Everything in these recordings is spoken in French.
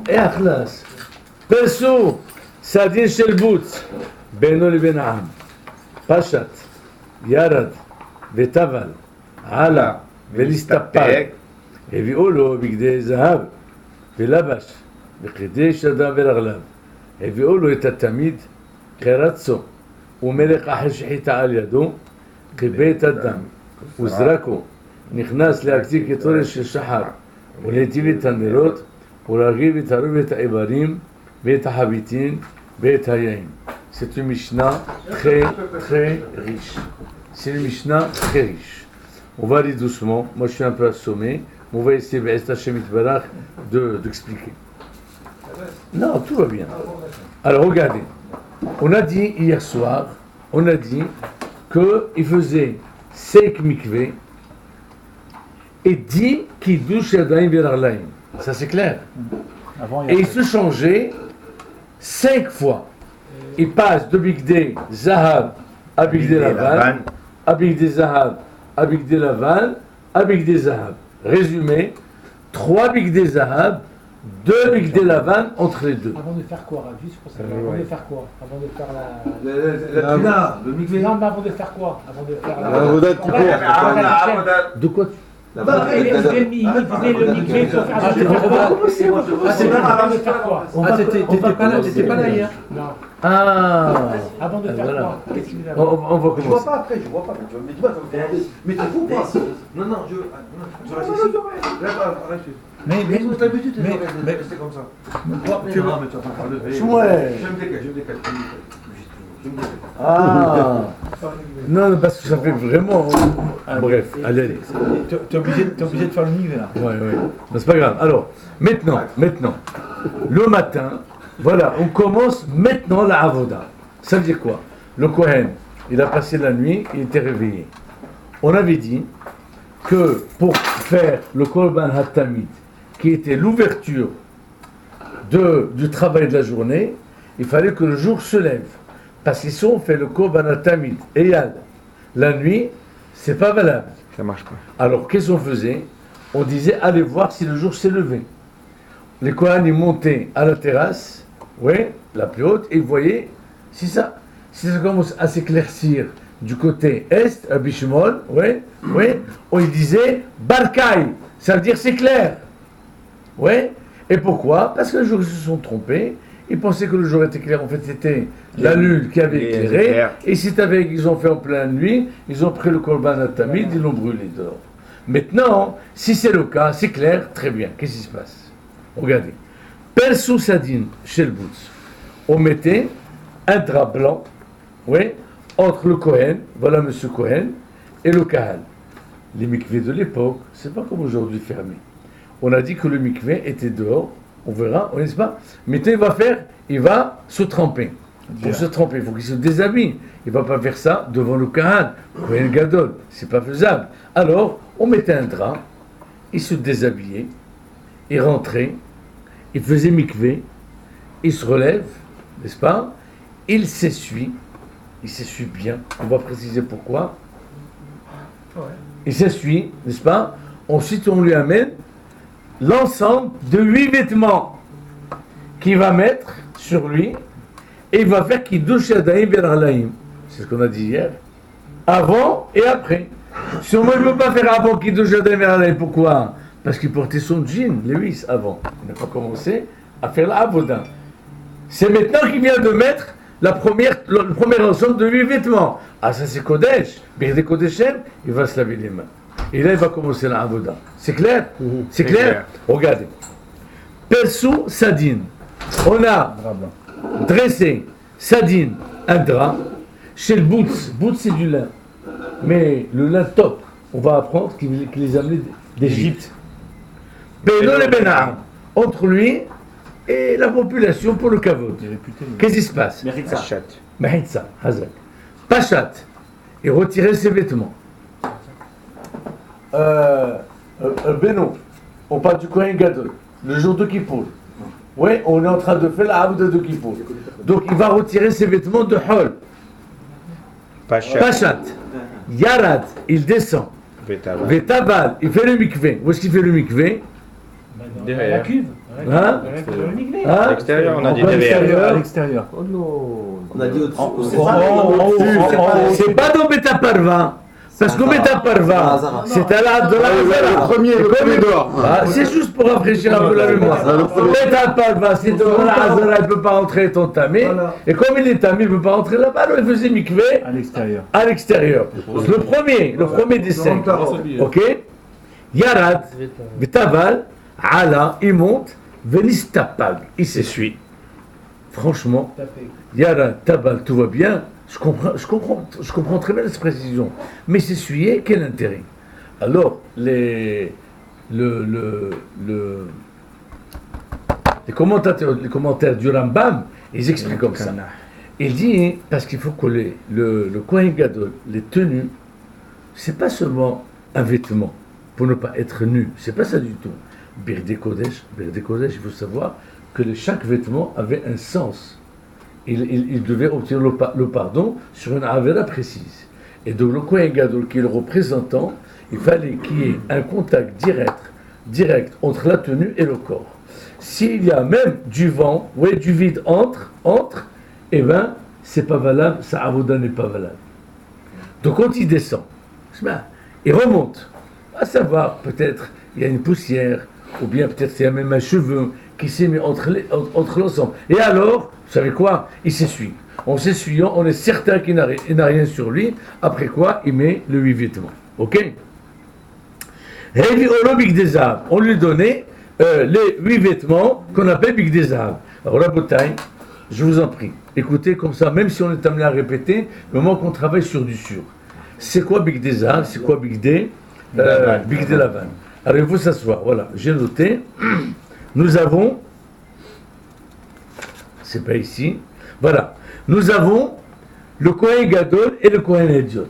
et akhlas. Perso, sadin shel boutz, beno leben העם. פשט, ירד וטבל, עלה ולהסתפק, הביאו לו בגדי זהב ולבש, וחידש ידיו ורגליו. הביאו לו את התמיד כרצו, ומלך אחר שחיטה על ידו, כיבה את הדם, וזרקו, נכנס להקציק את אורש של שחר, ולהטיב את הנרות, ולהרגיב את הרוב ואת האיברים, ואת החביתין, ואת היין. C'est une Mishnah très riche. C'est une Mishnah très riche. On va aller doucement. Moi, je suis un peu assommé. On va essayer d'expliquer. Non, tout va bien. Alors, regardez. On a dit hier soir, qu'il faisait 5 mikveh et 10 kiddush yadayim v'raglayim. Ça, c'est clair. Et il se changeait 5 fois. Il passe de Bigdé Zahab à Bigdé Lavan, à Bigdé Zahab, à Bigdé Lavan, à Bigdé Zahab. Résumé, 3 Bigdé Zahab, 2 Bigdé Lavan entre les deux. Avant de faire quoi, juste pour savoir, avant de faire quoi? Avant de faire la pina, le mikvé. Non, mais avant de faire quoi? Avant de faire la... De quoi tu... Il faisait le mikvé pour faire la... T'étais pas là hier. Non. Ah. Avant de faire voilà. quoi? Qu'est-ce qu'il a... On va commencer. Je vois pas après, je vois pas. Mais tu vois, mais t'es fou ou pas? Non, je reste ici. Là, arrête. Mais t'as l'habitude de rester comme ça. Tu vas me faire Ouais. Je me décale. Ah. Non, parce que ça fait vraiment... Bref, allez. T'es obligé de faire le mikvé là. Ouais. Non, c'est pas grave. Alors, maintenant, le matin, voilà, on commence maintenant la avoda. Ça veut dire quoi? Le Kohen, il a passé la nuit, il était réveillé. On avait dit que pour faire le Korban HaTamid, qui était l'ouverture du travail de la journée, il fallait que le jour se lève. Parce que si on fait le Korban HaTamid, Eyal, la nuit, c'est pas valable. Ça marche pas. Alors, qu'est-ce qu'on faisait? On disait, allez voir si le jour s'est levé. Les Kohanim ils montaient à la terrasse, la plus haute, et ils voyaient si ça commence à s'éclaircir du côté est, à Bishmol, on y disait Barkai, ça veut dire c'est clair. Et pourquoi? Parce que les jours ils se sont trompés, ils pensaient que le jour était clair, en fait c'était la lune qui avait éclairé, et ils ont fait en pleine nuit, ils ont pris le Korban HaTamid, ils l'ont brûlé dehors. Maintenant, si c'est le cas, c'est clair, très bien, qu'est-ce qui se passe? Regardez, Persou Sadin, chez le Boutz, on mettait un drap blanc, entre le Kohen, voilà monsieur Kohen, et le Kahal. Les mikvés de l'époque, c'est pas comme aujourd'hui fermé. On a dit que le mikvé était dehors, on verra, n'est-ce pas? Maintenant il va se tremper. Pour se tremper, il faut qu'il se déshabille. Il ne va pas faire ça devant le Kahal, Kohen Gadol, c'est pas faisable. Alors, on mettait un drap, il se déshabillait, il rentrait, il faisait mikvé, il se relève, n'est-ce pas? Il s'essuie bien, on va préciser pourquoi. Il s'essuie, n'est-ce pas? Ensuite, on lui amène l'ensemble de 8 vêtements qu'il va mettre sur lui et il va faire Kiddush Yadayim v'raglayim. C'est ce qu'on a dit hier. Avant et après. Sûrement, il ne peut pas faire avant Kiddush Yadayim v'raglayim. Pourquoi? Parce qu'il portait son jean, Lewis, avant. Il n'a pas commencé à faire la avoda. C'est maintenant qu'il vient de mettre le premier ensemble de 8 vêtements. Ah, ça c'est Kodesh. Birde Kodeshem, il va se laver les mains. Et là, il va commencer la avoda. C'est clair? C'est clair? Regardez. Persou Sadin. On a dressé Sadin, un drap. Chez le Boutz c'est du lin. Mais le lin top, on va apprendre qu'il les a amenés d'Égypte. Beno le Benaham, entre lui et la population pour le kavod. Qu'est-ce qui se passe? Mehitza, Hazak. Pachat, il retirait ses vêtements. Beno, on parle du Kohen Gadol, le jour de Kippour. On est en train de faire la Avoda de Kippour. Donc il va retirer ses vêtements de Hol. Pachat, Yarad, il descend. Vetabal, il fait le mikvé. Où est-ce qu'il fait le mikvé? Dans la cuve. Hein? À l'extérieur, on a dit Pourquoi derrière. À l'extérieur. Oh non. On a dit au-dessus. C'est pas dans Beta Parva. Parce qu'au Beta Parva, c'est à la de la Le premier dehors. c'est juste pour rafraîchir un peu la mémoire. Beta Parva, c'est dans la Hazara, il ne peut pas entrer ton tamé. Et comme il est tamé, il ne peut pas entrer là-bas, alors il faisait mikvé À l'extérieur. à l'extérieur. Le premier des 5. Ok? Yarad, Betaval, Ala, il monte, Venistapag, il s'essuie. Franchement, Yarad, Tabal, tout va bien. Je comprends très bien cette précision. Mais s'essuyer, quel intérêt? Alors, les commentaires du Rambam, ils expliquent comme ça. Il dit, parce qu'il faut que le Kohen Gadol, les tenues, c'est pas seulement un vêtement pour ne pas être nu, c'est pas ça du tout. Birde Kodesh, il faut savoir que chaque vêtement avait un sens. Il devait obtenir le pardon sur une avéra précise. Et donc le Kohen Gadol, qui est le représentant, il fallait qu'il y ait un contact direct entre la tenue et le corps. S'il y a même du vent, du vide entre, eh bien, c'est pas valable, sa avoda n'est pas valable. Donc quand il descend, il remonte, à savoir, peut-être il y a une poussière, ou bien peut-être il y a même un cheveu qui s'est mis entre l'ensemble. Et alors, vous savez quoi? Il s'essuie. En s'essuyant, on est certain qu'il n'a rien sur lui. Après quoi, il met le 8 vêtements. Ok? On lui donnait les 8 vêtements qu'on appelle Big Dezab. Alors la bouteille, je vous en prie, écoutez comme ça, même si on est amené à répéter, le moment qu'on travaille sur du sûr. C'est quoi Big Dezab? C'est quoi Big D? Big D Lavan. Alors il faut s'asseoir. Voilà, j'ai noté. Nous avons, c'est pas ici, voilà, nous avons le Kohen Gadol et le Kohen Hediot.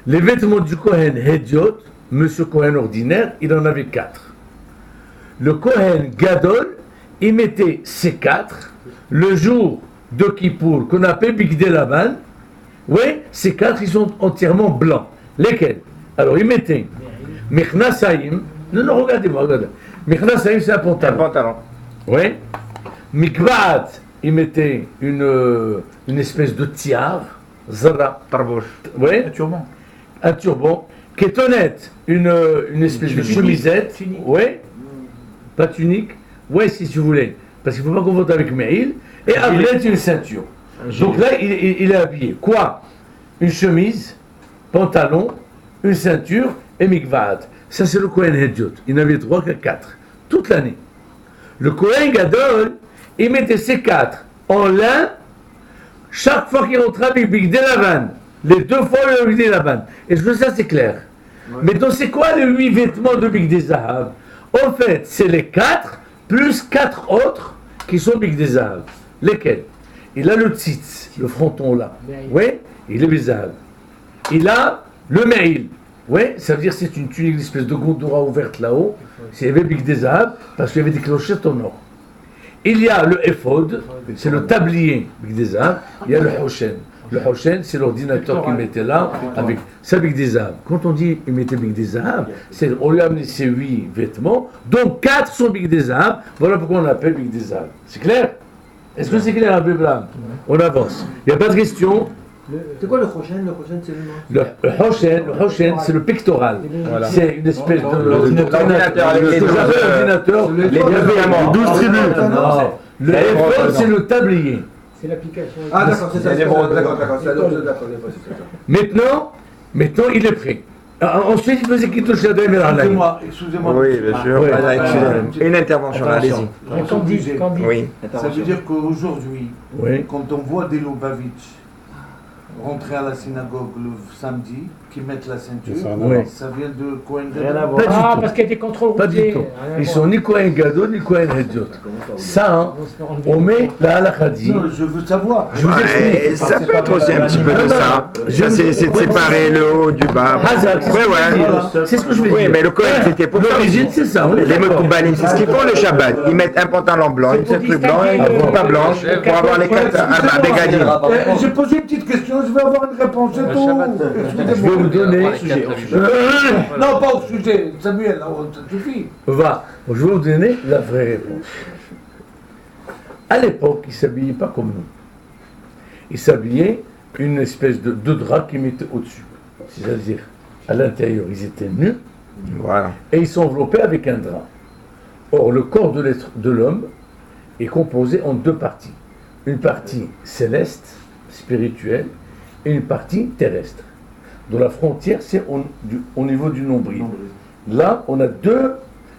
Les vêtements du Kohen Hediot, monsieur Kohen ordinaire, il en avait 4. Le Kohen Gadol, il mettait ces 4 le jour de Kippour, qu'on appelle Bigdei Lavan. Oui, ces 4, ils sont entièrement blancs. Lesquels? Alors, il mettait Mechna Saïm. Non, regardez-moi, regardez. Mechna Saïm, c'est un pantalon. Oui. Mikvaat, il mettait une espèce de tiare. Zara. Tarbouche. Oui. Un turban. Un turban. Ketonet, une espèce de chemisette. Oui. Pas tunique. Oui, si tu voulais. Parce qu'il ne faut pas confondre avec Me'il. Et Avlet, une ceinture. Donc là, il est habillé. Quoi? Une chemise, pantalon, une ceinture et mikvaat. Ça, c'est le Kohen Hediot. Il n'avait droit qu'à 4. Toute l'année. Le Kohen Gadol, il mettait ces 4 en lin chaque fois qu'il rentrait avec Bigdei Lavan. Les 2 fois le Bigdei Lavan. Et je veux ça, c'est clair. Ouais. Mais donc, c'est quoi les 8 vêtements de Bigdei Zahav? En fait, c'est les 4 plus 4 autres qui sont Bigdei Zahav. Lesquels? Il a le tzitz, le fronton là. Oui, il est Bizahav. Il a le Me'il. Oui, ça veut dire que c'est une tunique, une espèce de gondora ouverte là-haut. C'est il y avait Bigdei Zahav parce qu'il y avait des clochettes en or. Il y a le Ephod, c'est le tablier Bigdei Zahav. Il y a le Hoshen. Le Hoshen, c'est l'ordinateur qu'il mettait là, avec ça Bigdei Zahav. Quand on dit il mettait Bigdei Zahav, c'est on lui a amené ses 8 vêtements, dont 4 sont Bigdei Zahav. Voilà pourquoi on l'appelle Bigdei Zahav. C'est clair? Est-ce que c'est clair, Rabbi Blam? On avance. Il n'y a pas de question. C'est quoi le Hoshen? Le Hoshen, c'est le nom? Le Hoshen, c'est le pectoral. Voilà. C'est une espèce d'ordinateur. Les 12 tribus. Le Ephod, c'est le tablier. C'est l'application. Ah d'accord, c'est ça. D'accord. Maintenant, il est prêt. Ensuite, il faisait Kiddush Yadayim et Rahalaïm. Excusez-moi. Oui, bien sûr. Une intervention, allez-y. Oui. Ça veut dire qu'aujourd'hui, quand on voit des Lubavitch rentrer à la synagogue le samedi, qui mettent la ceinture, ça vient de Kohen Gadol. Parce qu'il y a des contrôles routiers. Pas du tout. Ils sont ni Kohen Gadol, ni Kohen Hediot. Ça, on met la halakha dit. Non, je veux savoir. Je vous explique. Ça peut être aussi un petit peu de ça. C'est de séparer le haut du bas. C'est ce que je veux dire. Oui, mais le Kohen, c'était pour ça. L'origine, c'est ça. Les Mekoubalim, c'est ce qu'ils font le Shabbat. Ils mettent un pantalon blanc, une ceinture blanche, une coupe blanche, pour avoir les 4 bégadim. J'ai posé une petite question, je vais avoir une réponse, c'est tout. Je vais vous donner. Non, pas au sujet, Samuel, ça suffit. Je vais vous donner la vraie réponse. À l'époque, ils ne s'habillaient pas comme nous. Ils s'habillaient une espèce de drap qu'ils mettaient au-dessus. C'est-à-dire, à l'intérieur, ils étaient nus. Voilà. Et ils s'enveloppaient avec un drap. Or, le corps de l'homme est composé en deux parties. Une partie céleste, spirituelle, et une partie terrestre. Dont la frontière, c'est au niveau du nombril. Là, on a deux.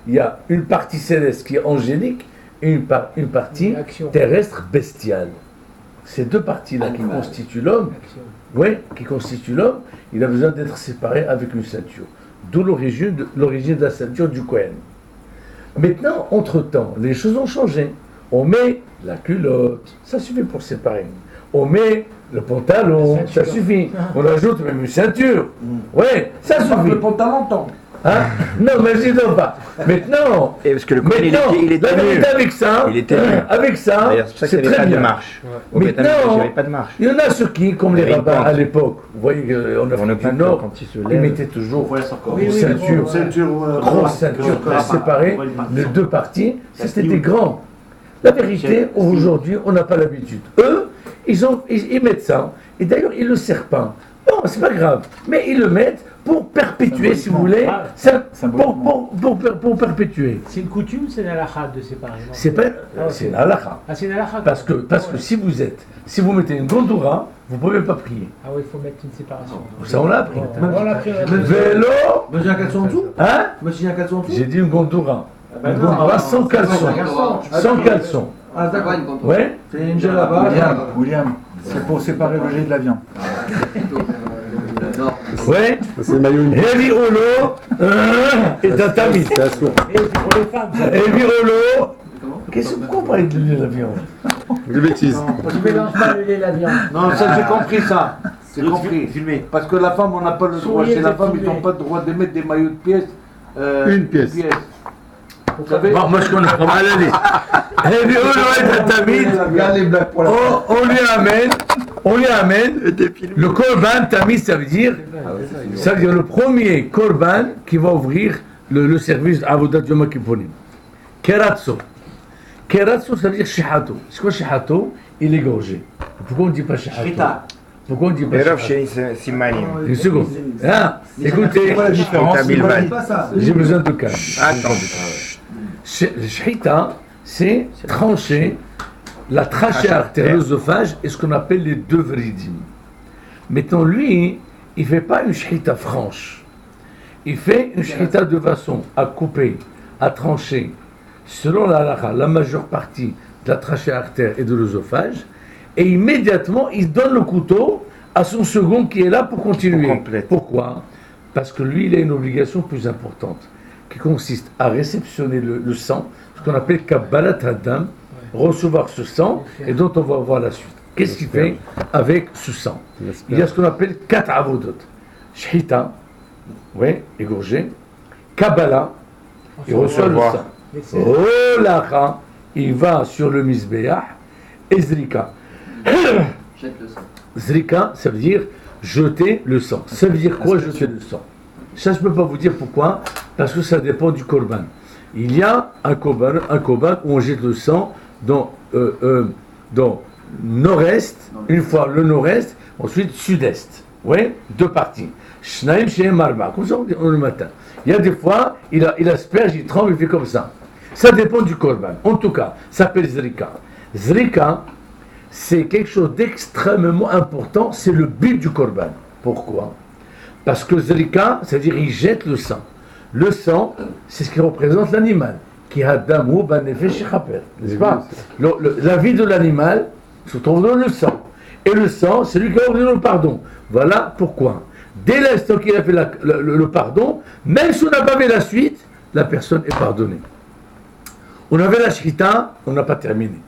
Il y a une partie céleste qui est angélique et une partie terrestre bestiale. Ces deux parties-là qui constituent l'homme, il a besoin d'être séparé avec une ceinture. D'où l'origine de la ceinture du Kohen. Maintenant, entre-temps, les choses ont changé. On met la culotte, ça suffit pour séparer. On met le pantalon, ça suffit. On ajoute même une ceinture. Ouais, ça suffit. Le pantalon tombe. Hein? Non, mais je dis pas. Maintenant, et parce que le Kohen, il était la vérité avec ça, c'est très bien. Marche. Maintenant, il n'y avait pas de marche. Il y en a ceux qui, comme les rabbins à l'époque, vous voyez, en Afrique du Nord, ils mettaient toujours une ceinture, grosse ceinture pour séparer les deux parties. C'était des grands. La vérité, aujourd'hui, on n'a pas l'habitude. Eux, ils mettent ça, et d'ailleurs, ils ne le serrent pas. Non, c'est pas grave, mais ils le mettent pour perpétuer, si vous voulez, pour perpétuer. C'est une coutume, c'est une halakha de séparer. C'est une halakha. Ah, c'est une halakha. Parce que si vous mettez une gondoura, vous ne pouvez pas prier. Ah oui, il faut mettre une séparation. Ça, on l'a appris. On l'a appris. Vélo. Monsieur un caleçon en dessous. Hein? Monsieur un caleçon en dessous. J'ai dit une gondoura. Une gondoura sans caleçon. Sans caleçon. Ah d'accord. Ouais. C'est une là-bas. William, c'est pour séparer le jet de la viande. Ouais. C'est le maillot. Heavy Olo et Tatamit. Et c'est pour les femmes. Heavy Olo. Qu'est-ce que vous parlez de l'huile de la viande? Des bêtises. Tu mélanges pas le lait et la viande. Non, ça j'ai compris ça. C'est compris. Filmé. Parce que la femme, on n'a pas le droit. Chez la femme, ils n'ont pas le droit de mettre des maillots de pièces. Une pièce. Vous savez? Bon, moi je connais. Allez. Heavy Olo et Tatamit. On lui amène le korban tamid, ça veut dire le premier korban qui va ouvrir le service Avodat Yom Kippurim. Keratso. Keratso, ça veut dire shihato. C'est quoi shihato? Il est gorgé. Pourquoi on ne dit pas shihato? Pourquoi on ne dit pas shihato? Une seconde. Ah, écoutez, j'ai besoin de calme. Shihita, c'est trancher la trachée artère, l'œsophage et ce qu'on appelle les deux vridim. Maintenant, lui, il ne fait pas une shihita franche. Il fait une shihita de façon à couper, à trancher, selon la halakha, la majeure partie de la trachée artère et de l'œsophage, et immédiatement, il donne le couteau à son second qui est là pour continuer. Pourquoi? Parce que lui, il a une obligation plus importante, qui consiste à réceptionner le sang, ce qu'on appelle Kabbalat Hadam, recevoir ce sang, et dont on va voir la suite. Qu'est-ce qu'il fait avec ce sang? Il y a ce qu'on appelle 4 avodot. Shhita, égorgé. Kabbalah, il reçoit le sang. Olacha, il va sur le Mizbeach. Et Zrika. Zrika, ça veut dire jeter le sang. Ça veut dire quoi jeter le sang? Ça, je ne peux pas vous dire pourquoi, parce que ça dépend du korban. Il y a un korban où on jette le sang dans nord-est, une fois le nord-est, ensuite sud-est. Oui, deux parties. Shnaim chez Marba, comme ça on dit le matin. Il y a des fois, il asperge, il tremble, il fait comme ça. Ça dépend du korban. En tout cas, ça s'appelle Zrika. Zrika, c'est quelque chose d'extrêmement important, c'est le but du korban. Pourquoi? Parce que Zrika, c'est-à-dire il jette le sang. Le sang, c'est ce qui représente l'animal. Qui a d'amour, n'est-ce pas? La vie de l'animal se trouve dans le sang. Et le sang, c'est lui qui a obtenu le pardon. Voilà pourquoi. Dès l'instant qu'il a fait le pardon, même si on n'a pas fait la suite, la personne est pardonnée. On avait la Shrita, on n'a pas terminé.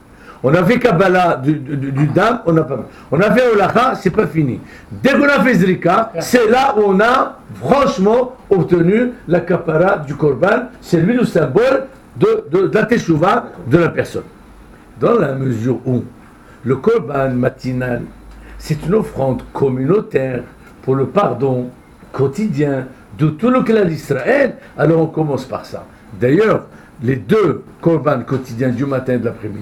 On a fait Kabbalah du Dam, on n'a pas. On a fait Olacha, c'est pas fini. Dès qu'on a fait Zrika, c'est là où on a franchement obtenu la kapara du Korban. C'est lui le symbole de la Teshuvah de la personne. Dans la mesure où le Korban matinal, c'est une offrande communautaire pour le pardon. quotidien de tout le clan d'Israël, alors on commence par ça. D'ailleurs, les deux korban quotidiens du matin et de l'après-midi,